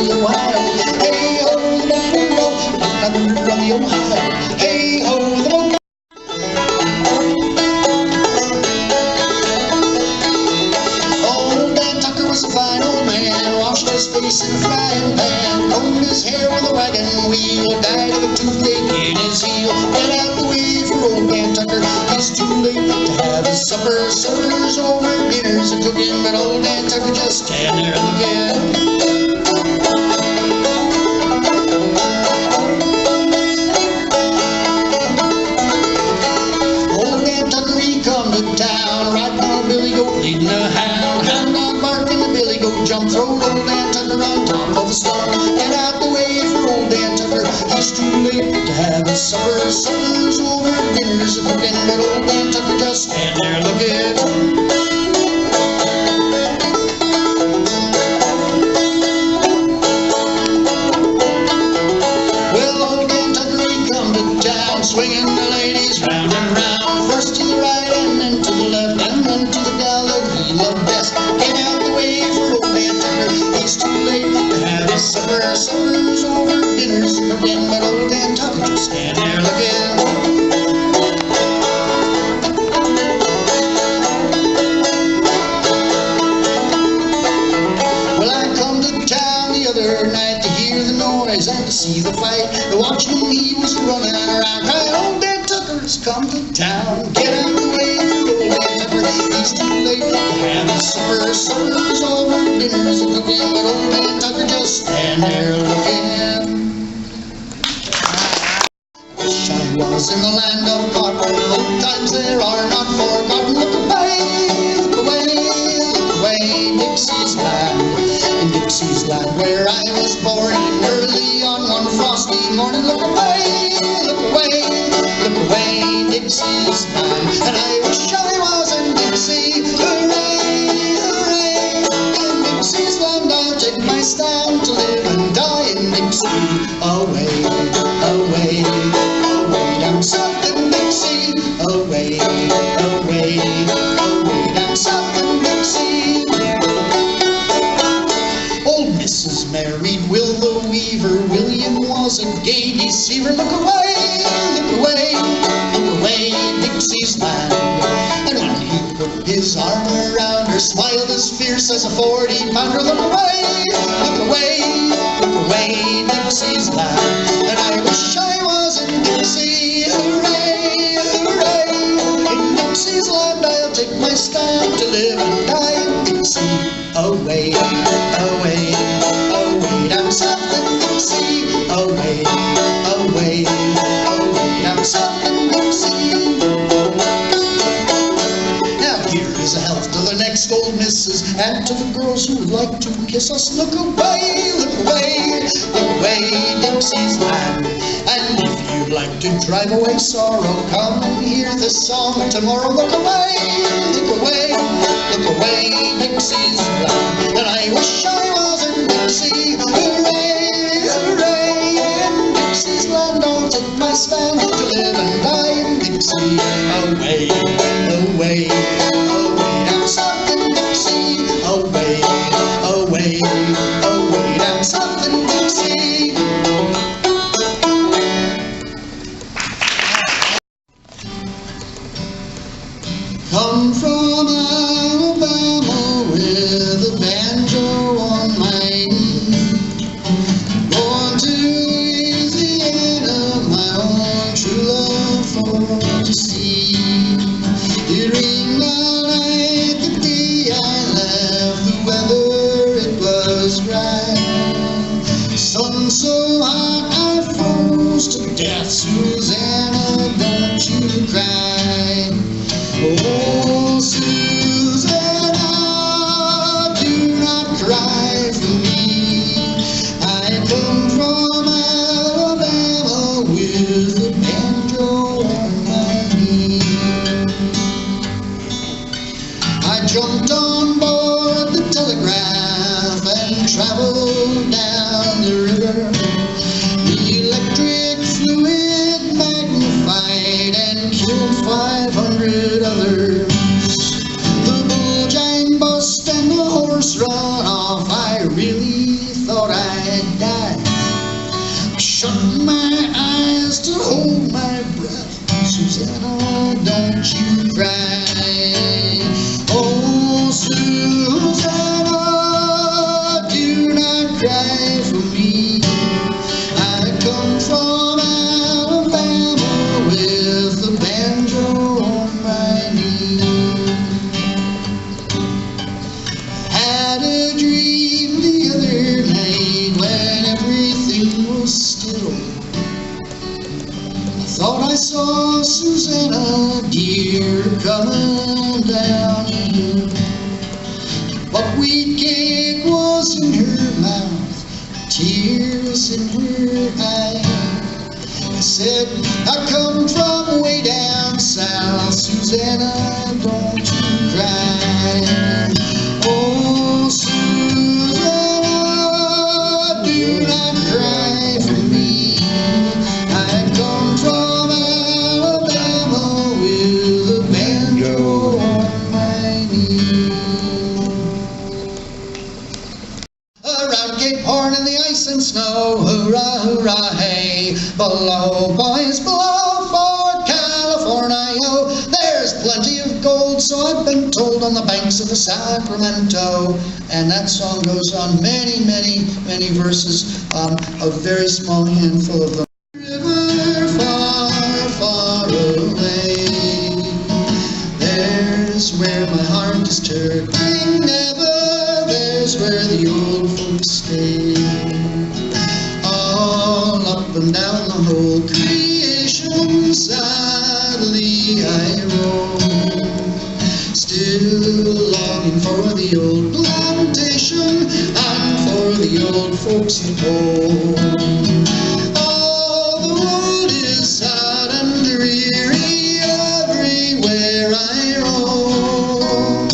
the Ohio. Hey ho, the buffalo, thunder from the Ohio. Hey ho, the Old Dan Tucker was a fine old man, washed his face in a frying pan, combed his hair with a wagon wheel, died of a toothache in his heel. Get out the way for old Dan Tucker, it's too late to have his supper. Supper's over, dinner's a cooking, but old Dan Tucker just stand there looking. Old Dan Tucker, he come to town, riding on a billy goat, leading a hound. Hound dog barking, the billy goat jump, throwed old Dan Tucker on top of a stump. Get out the way for old Dan Tucker, it's too late to have his supper. Supper's over, dinner's a cooking, but old Dan Tucker just stand there looking. Swinging the ladies round and round, first to the right and then to the left, and then to the gal that he loved best. Get out the way for old Dan Tucker, it's too late to have his supper. Supper's over, dinner's cooking, but old Dan Tucker just stand there looking. Well, I come to town the other night to hear the noise and to see the fight. The watchman, he was running around crying, old Dan Tucker's come to town. Get out the way for old Dan Tucker, it's too late to have his supper. Supper's over, dinner's a cooking, but old Dan Tucker just stand there looking. I wish I was in the land of cotton, old times there are not forgotten. Look away, Dixie's land. In Dixie's land where I was born, and early on one frosty morning, look away, Dixie's land. And I wish I was in Dixie, hooray, hooray. In Dixie's land I'll take my stand to live and die in Dixie. Away, away, away down south in Dixie. Away, away, away down south in Dixie. Old Mrs. married Will the Weaver, William was a gay deceiver. Look away, Dixie's land. And when he put his arm around her, smiled as fierce as a 40-pounder. Look away, Dixie's land. And I wish I was in Dixie, hooray, hooray. In Dixie's land I'll take my stand to live and die in Dixie. Away, away, away down south in Dixie. Away, away, away down south in Dixie. Now here is a health to the next old missus, and to the girls who would like to kiss us. Look away, Dixie's land. And if you'd like to drive away sorrow, come and hear this song tomorrow. Look away, Dixie's land. And I wish I was in Dixie, hooray, hooray. In Dixie's land I'll take my stand to live and die in Dixie. Away, away, away down south in Dixie. Away, away, away down south in Dixie. Come from Alabama with a banjo on my knee, going to Louisiana, my own true love for to see. It rained all night the day I left, the weather it was right. Sun so hot I froze to death. Susanna, don't you cry. Oh, Susanna, do not cry for me. I come from Alabama with a banjo on my knee. I jumped on board the telegraph and traveled down the river. The electric fluid magnified and killed 500 others. The bull giant bust and the horse run off. I really thought I'd my eyes to hold my breath. Susanna, don't you cry. Oh, Susanna, do not cry for me. I come from Alabama with a banjo on my knee. Had a dream the other night when everything was still. I thought I saw Susanna, dear, coming down the hill. But wheat cake was in her mouth, tears in her eyes. I said, I come from way down south, Susanna, don't you cry. Oh, Susanna, do not cry for me. I come from Alabama with a banjo on my knee. Around Cape Horn in the ice and snow, hurrah, hurrah, hey. Below, boys, below for California. There's plenty of gold, so I've been told, on the banks of the Sacramento. And that song goes on many, many, many verses, a very small handful of them. River far, far away, there's where my heart is turning never, there's where the old folks stay. All up and down the whole creation, sadly I roam, still longing for the old plantation and for the old folks at home. Oh, the world is sad and dreary everywhere I roam.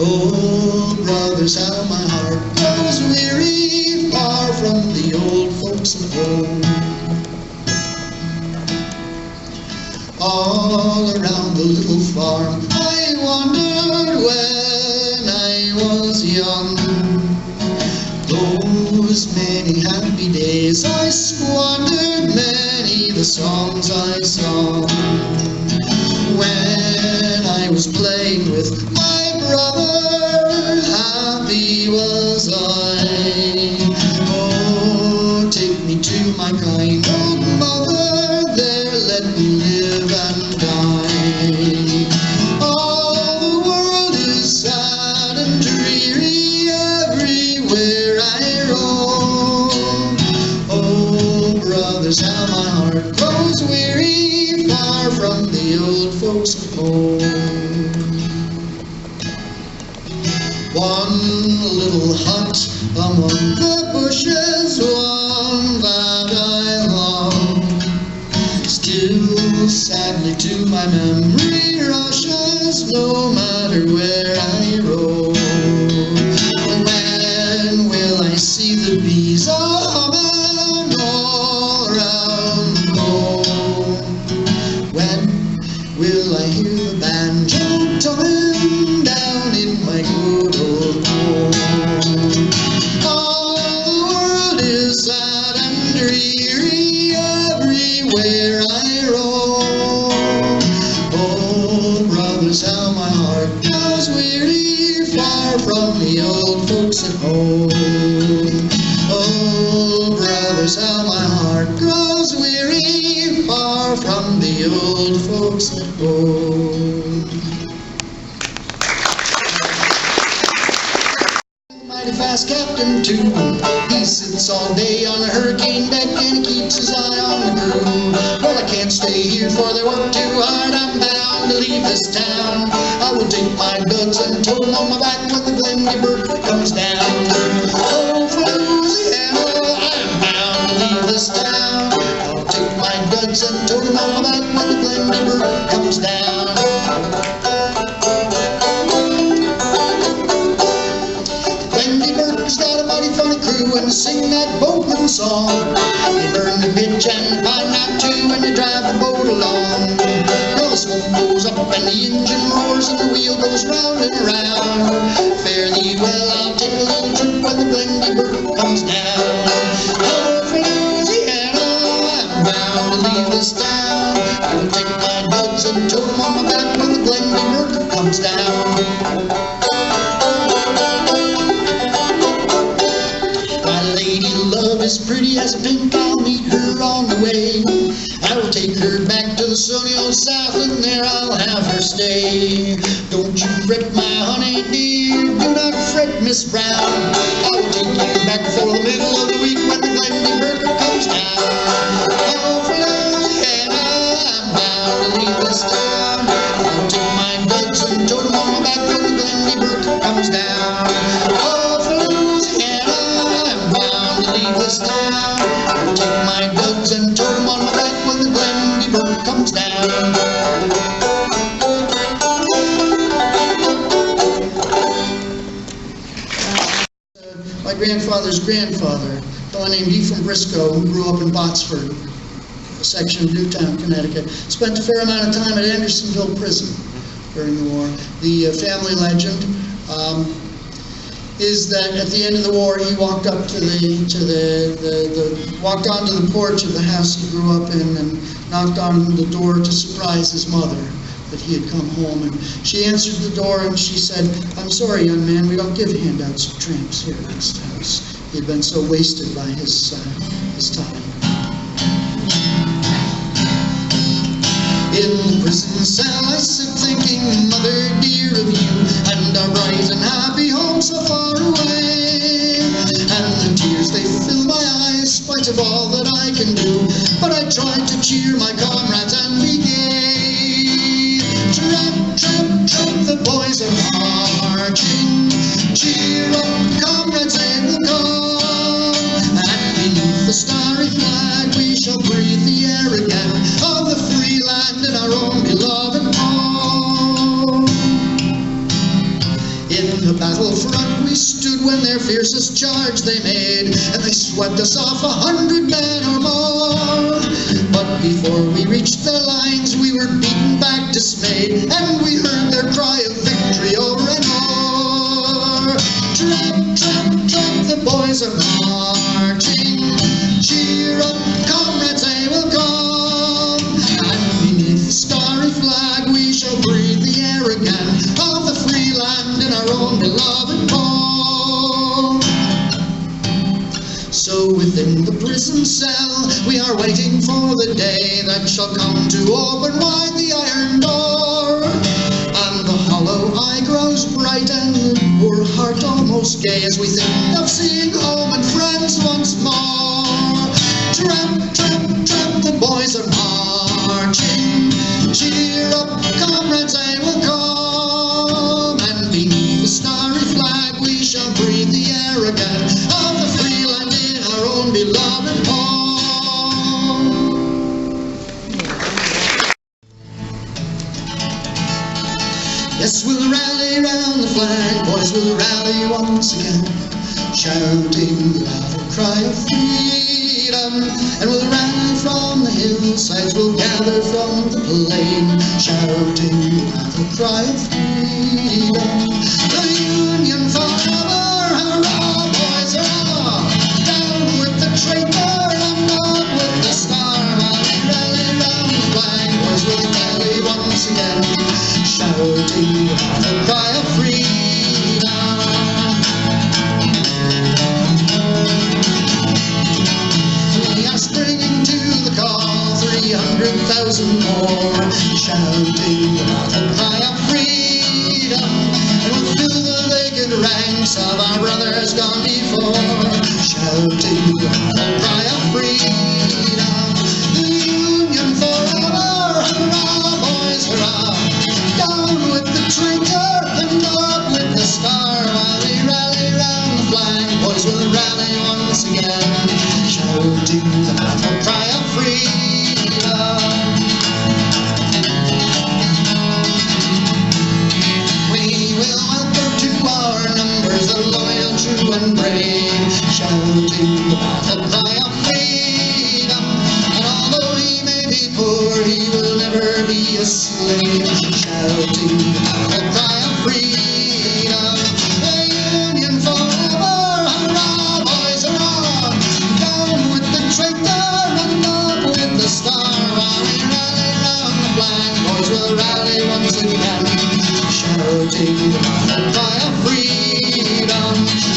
Oh, brothers, how my heart grows weary, far from the old folks at home. All around the little farm I wandered when I was young. Those many happy days I squandered, many the songs I sung. When I was playing with my brother, happy was I. Oh, take me to my kind old mother, there let me live and die. All the world is sad and dreary everywhere I roam. Oh, brothers, how my heart grows weary, far from the old folks at home. One little hut among the bushes, one that I love, still sadly to my memory rushes, no matter where I roam. When will I see the bees a-humming all around the home? When will I hear the banjo tumming down in my good old home? All the world is sad and dreary everywhere I roam. Oh, brothers, how my heart grows weary, far from the old folks at home. Oh, brothers, how my heart grows weary, far from the old folks at home. Mighty fast captain too, he sits all day on a hurricane deck and he keeps his eye on the crew. Well, I can't stay here for they work too hard, I'm bound to leave this town. I will take my goods and tow them on my back when the Glendy Bird comes down. Oh, for Louisiana, I'm bound to leave this town. I'll take my goods and tow them on my back when the Glendy Bird comes down. And sing that boatman song. They burn the pitch and pine knot too, and they drive the boat along. Well, the smoke goes up and the engine roars and the wheel goes round and round. Fare thee well, I'll take a little trip when the Glendy Bird comes down. Oh, for Louisiana, I'm as pretty as a pink, I'll meet her on the way. I will take her back to the sunny old South, and there I'll have her stay. Don't you fret, my honey dear, do not fret, Miss Brown. I will take you back for the middle of the week when the Glendy Burger comes down. Oh, for Louisiana, I'm bound to leave this town. I'll take my ducks and tote them on my back when the Glendy Burger comes down. Oh, for Louisiana, I'm bound to leave this town. I'll take my ducks and tote them on my back when the Glendy Burger comes down. My grandfather's grandfather, a fellow named Ephraim Briscoe, who grew up in Botsford, a section of Newtown, Connecticut, spent a fair amount of time at Andersonville Prison during the war. The family legend is that at the end of the war, he walked up to walked onto the porch of the house he grew up in and knocked on the door to surprise his mother that he had come home. And she answered the door and she said, "I'm sorry, young man, we don't give handouts to tramps here in this house." He had been so wasted by his time. In the prison cell I sit thinking, mother dear, of you and our bright and happy home so far away. And the tears, they fill my eyes, spite of all that I can do. But I try to cheer my comrades and be gay. Tramp, tramp, tramp, the boys are marching. Cheer up, comrades, they will come. And beneath the starry flag we shall breathe the air again of the free land in our own beloved home. In the battlefront we stood when their fiercest charge they made, and they swept us off 100 men or more. But before we reached their lines we were beaten back dismayed, and we heard their cry of victory over and o'er. Tramp, tramp, tramp, the boys are marching. Cheer up, comrades, they will come. And beneath the starry flag we shall breathe the air again of the free land in our own beloved home. So within the prison cell we are waiting for the day that shall come to open wide the iron door. And the hollow eye grows bright and the poor heart almost gay as we think of seeing home and friends once more. Tramp, tramp, tramp, the boys are marching. Cheer up, comrades, they will come. And beneath the starry flag we shall breathe the air again of the free land in our own beloved home. Yes, we'll rally round the flag, boys, we'll rally once again, shouting the battle cry of freedom. And we'll rally from the hillsides, we'll gather from the plain, shouting the battle cry of freedom. The Union forever, hurrah, boys, hurrah! Down with the traitor and up with the star. While we rally round the flag, boys, we'll rally once again, shouting the battle cry of freedom. We are springing to the call, 300,000 more, shouting the battle cry of freedom. And we'll fill the vacant ranks of our brothers gone before, shouting the battle cry of freedom. The Union forever, hurrah, boys, hurrah! Down with the traitor and up with the star. While we rally round the flag, boys, will rally once again, shouting the battle cry of freedom. We will welcome to our numbers the loyal, true, and brave, shouting the battle cry of freedom. And although he may be poor, he will never be a slave, shouting the battle cry of freedom. The Union forever, hurrah, boys, hurrah! Down with the traitor and up with the star. While we rally round the flag, boys, will rally once again, shouting the battle cry of freedom.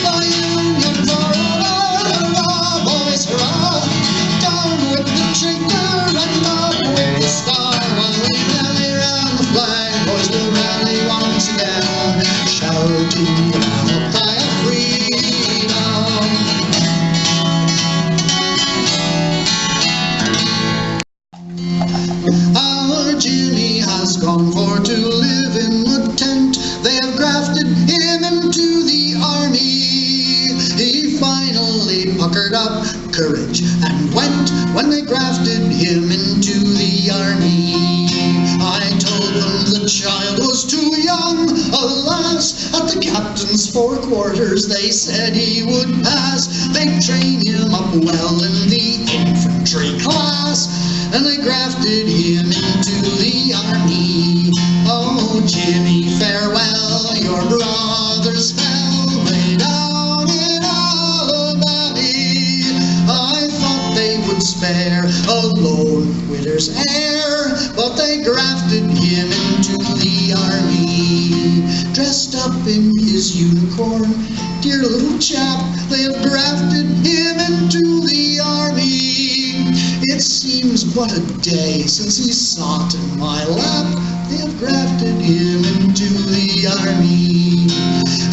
The Union forever, hurrah, boys, they puckered up courage and went when they grafted him into the army. I told them the child was too young, alas, at the captain's forequarters they said he would pass. They'd train him up well in the infantry class, and they grafted him into the army. Oh, Jimmy, farewell, your brothers fell way down in Alabama. I thought they would spare a lone widow's heir, but they grafted him into the army. Dressed up in his unicorn, dear little chap, they have grafted him into the army. It seems but a day since he sat in my lap. They have grafted him into the army.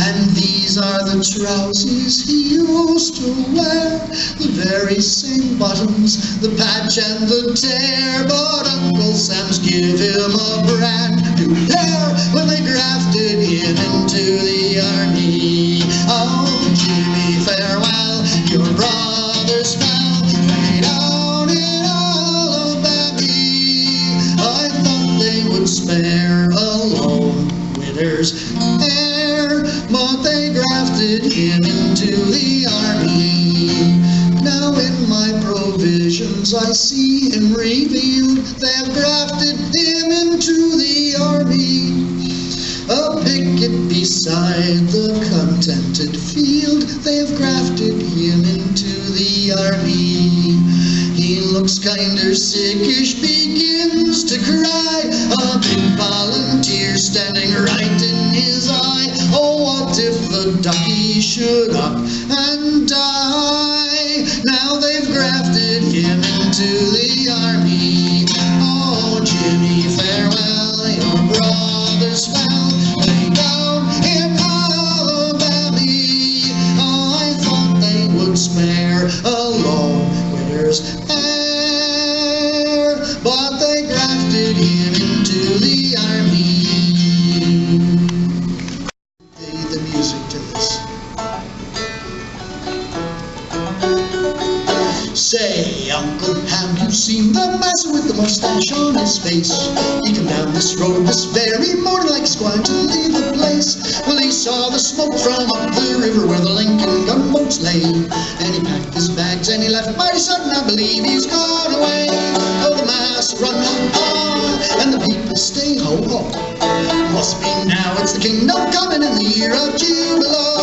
And these are the trousers he used to wear, the very same buttons, the patch and the tear. But Uncle Sam's give him a brand new pair when they grafted him into the army. Oh, Jimmy, farewell, your brothers fell way down in Alabama. I thought they would spare a lone widow's heir, but they grafted him into the army. Now in my provisions I see him revealed, they have grafted him into the army. A picket beside the contented field, they have grafted him into the army. He looks kinder sickish, begins to cry, a big volunteer standing right in his eye. Oh, what if the ducky should up and die? Now they've grafted him into the army. Oh, Jimmy, farewell, your brothers fell way down in Alabama. I thought they would spare a lone widow's heir, but they grafted him into the army. The music to this. Say, Uncle, have you seen the master with the mustache on his face? He come down this road this very morning like he's going to leave the place. Well, he saw the smoke from up the river where the Lincoln gunboats lay, and he packed his bags and he left mighty sudden. I believe he's gone away. Oh, the mass run ha-ha, and the people stay ho-ho. Must be now it's the kingdom coming in the year of Jubilo.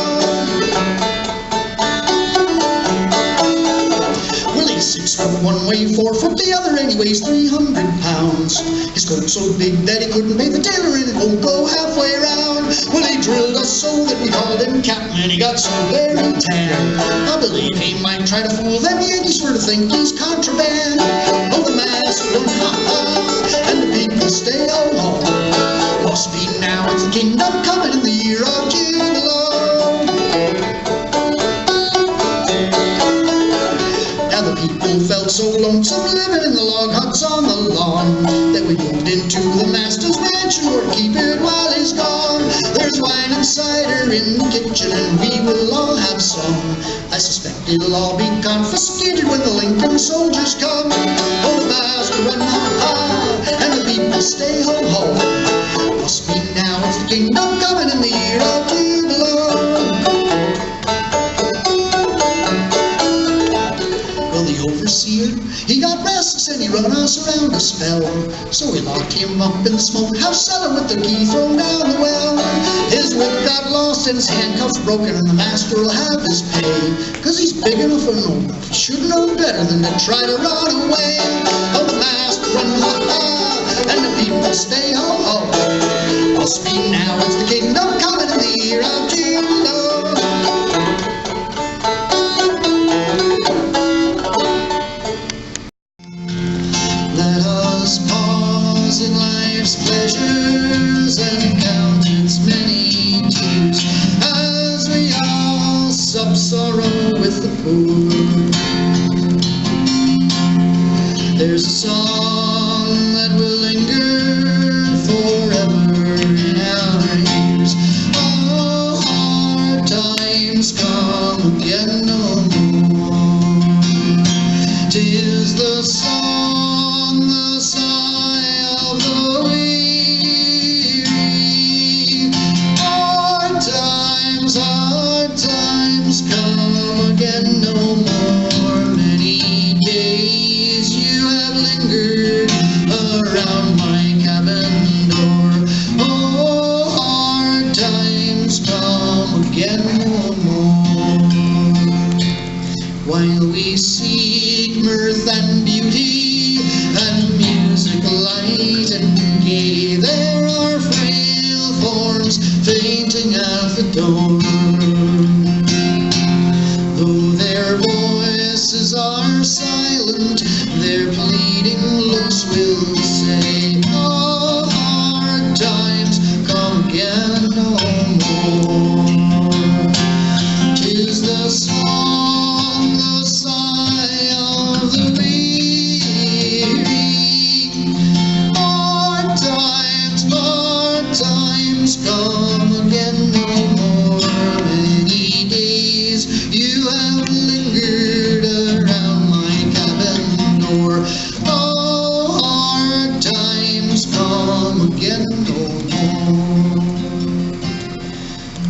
6 foot one way, 4 foot the other, and he weighs 300 pounds. His coat so big that he couldn't pay the tailor and it won't go halfway round. Well, he drilled us so that we called him Captain, and he got so very tan. I believe he might try to fool them Yankees for to think he's contraband. Oh, the mass run ha-ha, and the people stay ho-ho. Must be now it's the kingdom coming in the year of Jubilo. Felt so lonesome living in the log huts on the lawn that we moved into the master's mansion or keep it while he's gone. There's wine and cider in the kitchen and we will all have some. I suspect it'll all be confiscated when the Lincoln soldiers come. Oh, the master run ha-ha, and the people stay ho-ho. Must be now it's the kingdom coming in the year of Jubilo. Overseer, he got restless and he run us around a spell. So we locked him up in the smokehouse cellar with the key thrown down the well. His whip got lost and his handcuffs broken, and the master will have his pay, 'cause he's big enough and old enough. He should know better than to try to run away. Oh, the master run ha-ha, and the people stay ho-ho. Must be now it's the kingdom coming in the year of Jubilo. In life's pleasures and count its many tears as we all sup sorrow with the poor. There's a song that will linger forever in our ears. Oh, hard times come again no more. while we seek mirth and beauty, and music light and gay. There are frail forms fainting at the door. Though their voices are silent, their pleading looks will say, oh, hard times come again no more. 'Tis the song, the sigh of the weary. Hard times come again no more. Many days you have lingered around my cabin door. Oh, hard times come again no more.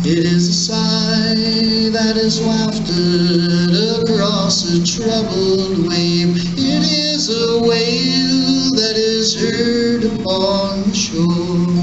It is a sigh that is wafted across a troubled wave. It is a wail that is heard upon the shore.